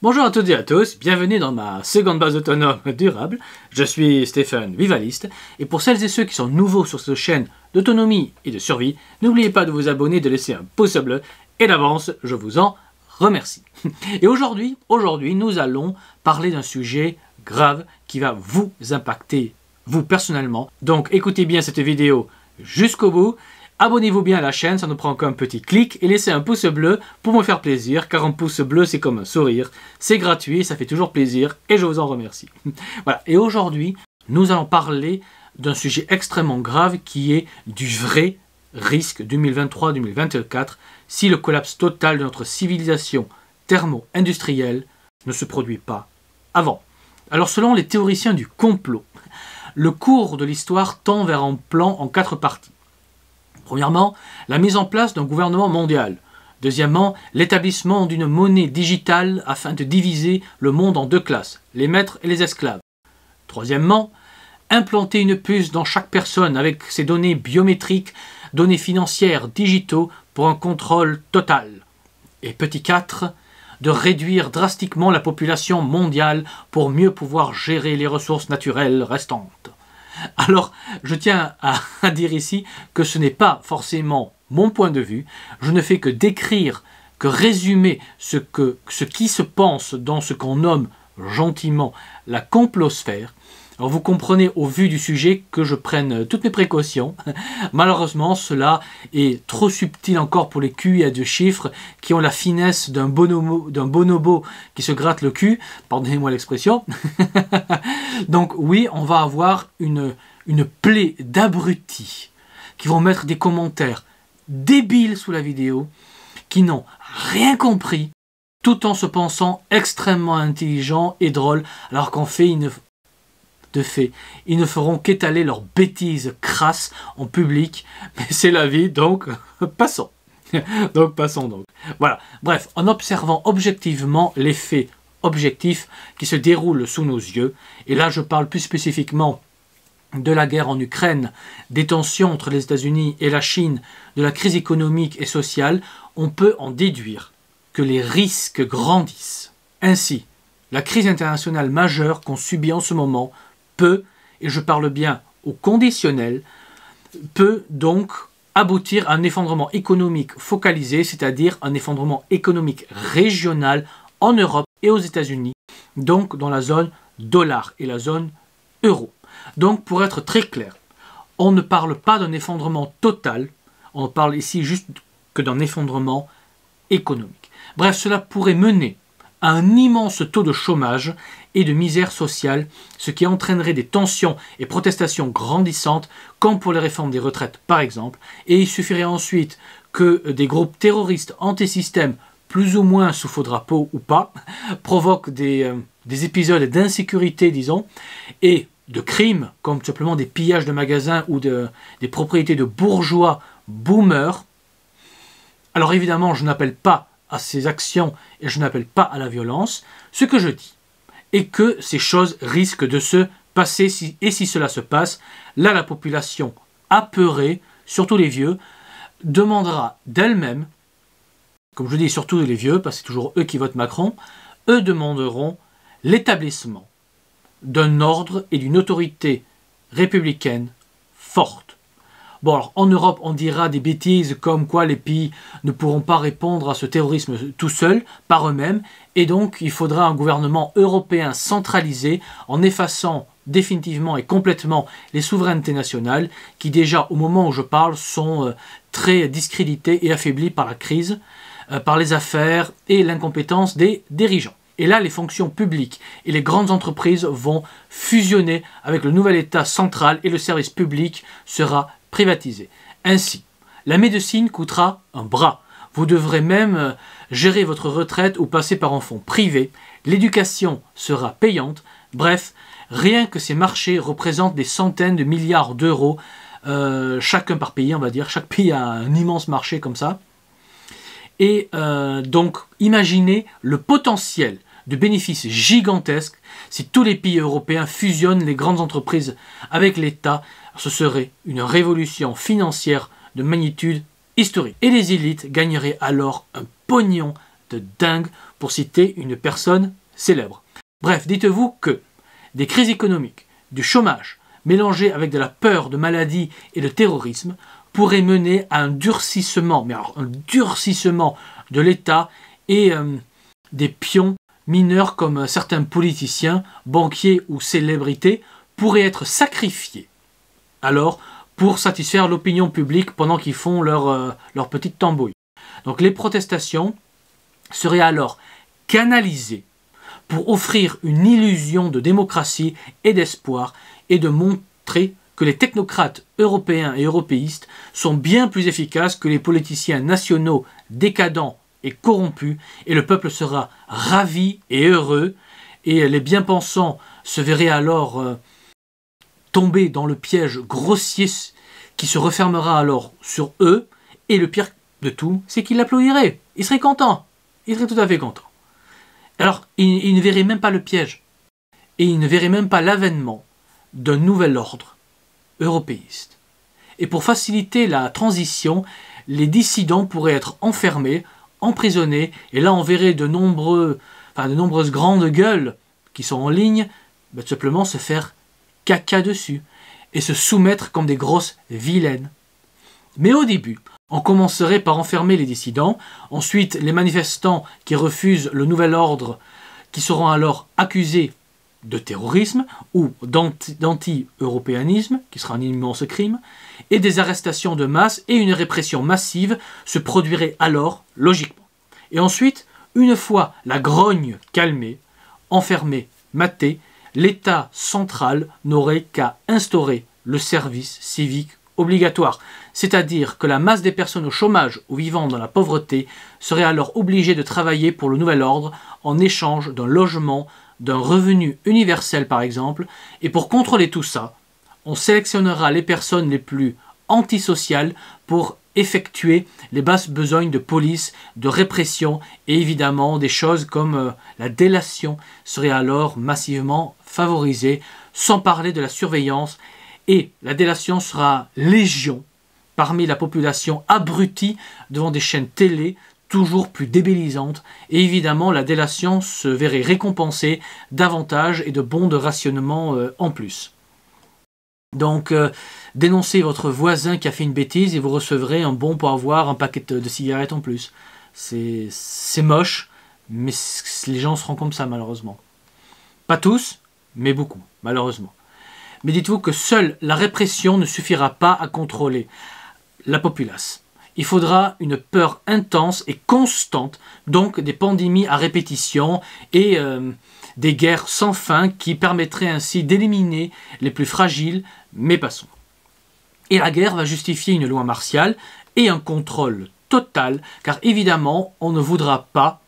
Bonjour à toutes et à tous, bienvenue dans ma seconde base autonome durable. Je suis Stéphane Vivaliste et pour celles et ceux qui sont nouveaux sur cette chaîne d'autonomie et de survie, n'oubliez pas de vous abonner, de laisser un pouce bleu et d'avance, je vous en remercie. Et aujourd'hui, nous allons parler d'un sujet grave qui va vous impacter, vous personnellement. Donc écoutez bien cette vidéo jusqu'au bout. Abonnez-vous bien à la chaîne, ça ne prend qu'un petit clic et laissez un pouce bleu pour me faire plaisir, car un pouce bleu c'est comme un sourire, c'est gratuit, ça fait toujours plaisir et je vous en remercie. Voilà, et aujourd'hui, nous allons parler d'un sujet extrêmement grave qui est du vrai risque 2023-2024 si le collapse total de notre civilisation thermo-industrielle ne se produit pas avant. Alors selon les théoriciens du complot, le cours de l'histoire tend vers un plan en 4 parties. Premièrement, la mise en place d'un gouvernement mondial. Deuxièmement, l'établissement d'une monnaie digitale afin de diviser le monde en 2 classes, les maîtres et les esclaves. Troisièmement, implanter une puce dans chaque personne avec ses données biométriques, données financières, digitaux pour un contrôle total. Et petit 4, de réduire drastiquement la population mondiale pour mieux pouvoir gérer les ressources naturelles restantes. Alors, je tiens à dire ici que ce n'est pas forcément mon point de vue. Je ne fais que décrire, que résumer ce qui se pense dans ce qu'on nomme gentiment la complosphère. Alors vous comprenez au vu du sujet que je prenne toutes mes précautions. Malheureusement, cela est trop subtil encore pour les QI de chiffres qui ont la finesse d'un bonobo qui se gratte le cul. Pardonnez-moi l'expression. Donc oui, on va avoir une plaie d'abrutis qui vont mettre des commentaires débiles sous la vidéo, qui n'ont rien compris, tout en se pensant extrêmement intelligents et drôles, alors qu'en fait, ils ne feront qu'étaler leurs bêtises crasses en public, mais c'est la vie, donc passons. Donc. Voilà. Bref, en observant objectivement les faits objectifs qui se déroulent sous nos yeux, et là je parle plus spécifiquement de la guerre en Ukraine, des tensions entre les États-Unis et la Chine, de la crise économique et sociale, on peut en déduire que les risques grandissent. Ainsi, la crise internationale majeure qu'on subit en ce moment peut, et je parle bien au conditionnel, peut donc aboutir à un effondrement économique focalisé, c'est-à-dire un effondrement économique régional en Europe et aux États-Unis, donc dans la zone dollar et la zone euro. Donc pour être très clair, on ne parle pas d'un effondrement total, on parle ici juste que d'un effondrement économique. Bref, cela pourrait mener à un immense taux de chômage et de misère sociale, ce qui entraînerait des tensions et protestations grandissantes, comme pour les réformes des retraites par exemple, et il suffirait ensuite que des groupes terroristes anti-système, plus ou moins sous faux drapeau ou pas, provoquent des épisodes d'insécurité, disons, et de crimes, comme tout simplement des pillages de magasins ou des propriétés de bourgeois boomers. Alors évidemment, je n'appelle pas à ces actions et je n'appelle pas à la violence. Ce que je dis est que ces choses risquent de se passer et si cela se passe, là la population apeurée, surtout les vieux, demandera d'elle-même, comme je dis surtout les vieux, parce que c'est toujours eux qui votent Macron, eux demanderont l'établissement d'un ordre et d'une autorité républicaine forte. Bon, alors en Europe, on dira des bêtises comme quoi les pays ne pourront pas répondre à ce terrorisme tout seuls, par eux-mêmes, et donc il faudra un gouvernement européen centralisé en effaçant définitivement et complètement les souverainetés nationales qui déjà au moment où je parle sont très discréditées et affaiblies par la crise, par les affaires et l'incompétence des dirigeants. Et là, les fonctions publiques et les grandes entreprises vont fusionner avec le nouvel État central et le service public sera privatisé. Ainsi, la médecine coûtera un bras. Vous devrez même gérer votre retraite ou passer par un fonds privé. L'éducation sera payante. Bref, rien que ces marchés représentent des centaines de milliards d'euros, chacun par pays, on va dire. Chaque pays a un immense marché comme ça. Et donc, imaginez le potentiel de bénéfices gigantesques si tous les pays européens fusionnent les grandes entreprises avec l'État. Ce serait une révolution financière de magnitude historique. Et les élites gagneraient alors un pognon de dingue, pour citer une personne célèbre. Bref, dites-vous que des crises économiques, du chômage, mélangés avec de la peur de maladie et de terrorisme, pourraient mener à un durcissement, mais alors un durcissement de l'État et des pions mineurs comme certains politiciens, banquiers ou célébrités pourraient être sacrifiés alors pour satisfaire l'opinion publique pendant qu'ils font leur petite tambouille. Donc les protestations seraient alors canalisées pour offrir une illusion de démocratie et d'espoir et de montrer que les technocrates européens et européistes sont bien plus efficaces que les politiciens nationaux décadents et corrompus, et le peuple sera ravi et heureux, et les bien-pensants se verraient alors tomber dans le piège grossier qui se refermera alors sur eux, et le pire de tout, c'est qu'ils l'applaudiraient. Ils seraient contents. Ils seraient tout à fait contents. Alors, ils ne verraient même pas le piège, et ils ne verraient même pas l'avènement d'un nouvel ordre européiste. Et pour faciliter la transition, les dissidents pourraient être enfermés, emprisonnés, et là on verrait de nombreuses grandes gueules qui sont en ligne, tout simplement se faire caca dessus, et se soumettre comme des grosses vilaines. Mais au début, on commencerait par enfermer les dissidents, ensuite les manifestants qui refusent le nouvel ordre, qui seront alors accusés de terrorisme ou d'anti-européanisme, qui sera un immense crime, et des arrestations de masse et une répression massive se produiraient alors logiquement. Et ensuite, une fois la grogne calmée, enfermée, matée, l'État central n'aurait qu'à instaurer le service civique obligatoire, c'est-à-dire que la masse des personnes au chômage ou vivant dans la pauvreté serait alors obligée de travailler pour le nouvel ordre en échange d'un logement, d'un revenu universel par exemple, et pour contrôler tout ça, on sélectionnera les personnes les plus antisociales pour effectuer les basses besognes de police, de répression, et évidemment des choses comme la délation serait alors massivement favorisée, sans parler de la surveillance, et la délation sera légion parmi la population abrutie devant des chaînes télé toujours plus débilisantes, et évidemment la délation se verrait récompensée d'avantages et de bons de rationnement en plus. Donc dénoncez votre voisin qui a fait une bêtise et vous recevrez un bon pour avoir un paquet de cigarettes en plus. C'est moche, mais les gens seront comme ça malheureusement. Pas tous, mais beaucoup, malheureusement. Mais dites-vous que seule la répression ne suffira pas à contrôler la populace. Il faudra une peur intense et constante, donc des pandémies à répétition et des guerres sans fin qui permettraient ainsi d'éliminer les plus fragiles, mais passons. Et la guerre va justifier une loi martiale et un contrôle total, car évidemment, on ne voudra pas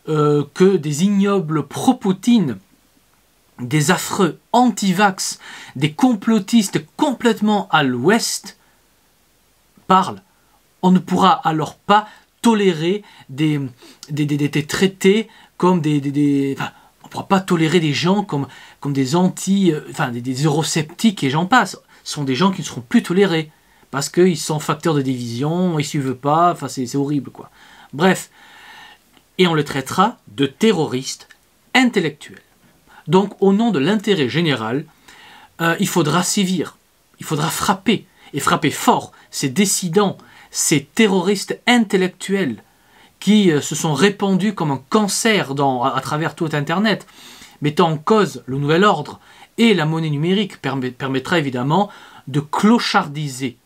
que des ignobles pro-Poutine, des affreux anti-vax, des complotistes complètement à l'ouest parlent. On ne pourra alors pas tolérer des traités comme enfin, on ne pourra pas tolérer des gens comme des des eurosceptiques et j'en passe. Ce sont des gens qui ne seront plus tolérés parce qu'ils sont facteurs de division, ils ne suivent pas, enfin c'est horrible quoi. Bref, et on les traitera de terroristes intellectuels. Donc au nom de l'intérêt général, il faudra sévir, il faudra frapper, et frapper fort ces dissidents, ces terroristes intellectuels qui se sont répandus comme un cancer à travers tout Internet, mettant en cause le nouvel ordre, et la monnaie numérique permettra évidemment de clochardiser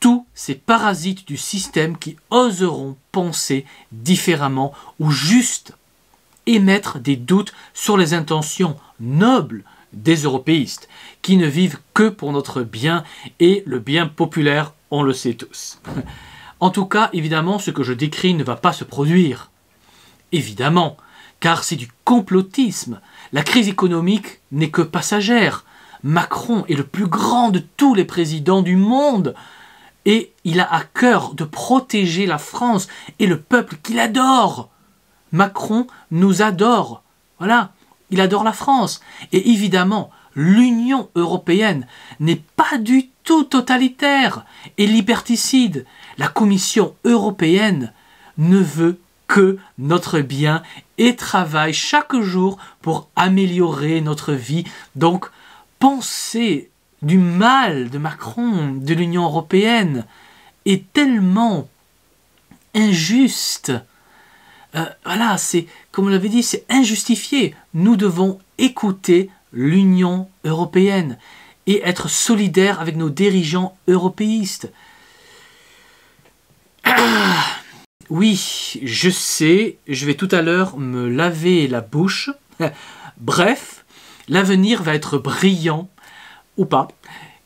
tous ces parasites du système qui oseront penser différemment ou juste émettre des doutes sur les intentions nobles des européistes, qui ne vivent que pour notre bien et le bien populaire, on le sait tous. En tout cas, évidemment, ce que je décris ne va pas se produire. Évidemment, car c'est du complotisme. La crise économique n'est que passagère. Macron est le plus grand de tous les présidents du monde. Et il a à cœur de protéger la France et le peuple qu'il adore. Macron nous adore. Voilà, il adore la France. Et évidemment, l'Union européenne n'est pas du tout totalitaire et liberticide. La Commission européenne ne veut que notre bien et travaille chaque jour pour améliorer notre vie. Donc, penser du mal de Macron, de l'Union européenne, est tellement injuste. Voilà, c'est, comme on l'avait dit, c'est injustifié. Nous devons écouter l'Union européenne et être solidaires avec nos dirigeants européistes. Oui, je sais, je vais tout à l'heure me laver la bouche. Bref, l'avenir va être brillant, ou pas.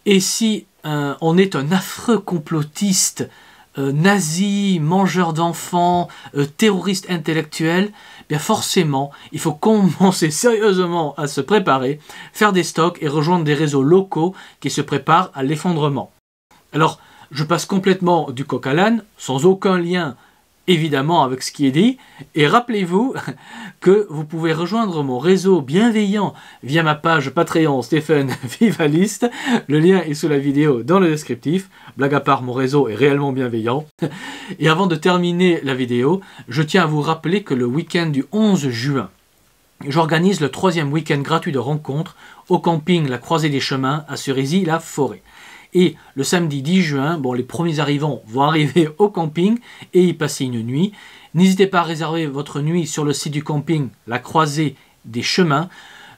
Et si on est un affreux complotiste, nazi, mangeur d'enfants, terroriste intellectuel, bien forcément, il faut commencer sérieusement à se préparer, faire des stocks et rejoindre des réseaux locaux qui se préparent à l'effondrement. Alors, je passe complètement du coq à l'âne, sans aucun lien évidemment avec ce qui est dit, et rappelez-vous que vous pouvez rejoindre mon réseau bienveillant via ma page Patreon Stephen Vivaliste. Le lien est sous la vidéo dans le descriptif. Blague à part, mon réseau est réellement bienveillant. Et avant de terminer la vidéo, je tiens à vous rappeler que le week-end du 11 juin, j'organise le 3e week-end gratuit de rencontres au camping La Croisée des Chemins à Cerisy-la-Forêt. Et le samedi 10 juin, les premiers arrivants vont arriver au camping et y passer une nuit. N'hésitez pas à réserver votre nuit sur le site du camping La Croisée des Chemins.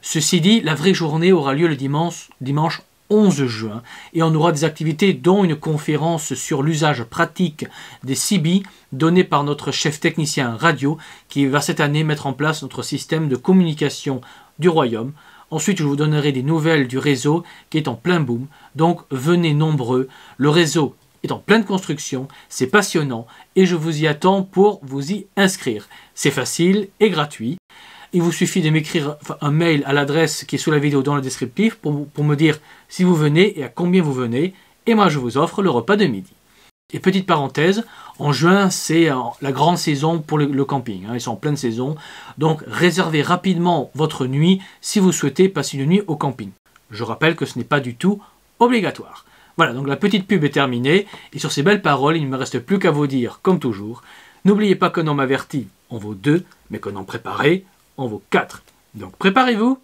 Ceci dit, la vraie journée aura lieu le dimanche 11 juin et on aura des activités dont une conférence sur l'usage pratique des CB donnée par notre chef technicien radio qui va cette année mettre en place notre système de communication du royaume. Ensuite, je vous donnerai des nouvelles du réseau qui est en plein boom. Donc, venez nombreux. Le réseau est en pleine construction. C'est passionnant et je vous y attends pour vous y inscrire. C'est facile et gratuit. Il vous suffit de m'écrire un mail à l'adresse qui est sous la vidéo dans le descriptif pour me dire si vous venez et à combien vous venez. Et moi, je vous offre le repas de midi. Et petite parenthèse, en juin, c'est la grande saison pour le camping. Ils sont en pleine saison. Donc, réservez rapidement votre nuit si vous souhaitez passer une nuit au camping. Je rappelle que ce n'est pas du tout obligatoire. Voilà, donc la petite pub est terminée. Et sur ces belles paroles, il ne me reste plus qu'à vous dire, comme toujours, n'oubliez pas qu'un homme averti en vaut 2, mais qu'un homme préparé en vaut 4. Donc, préparez-vous,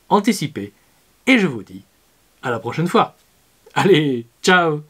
anticipez, et je vous dis à la prochaine fois. Allez, ciao!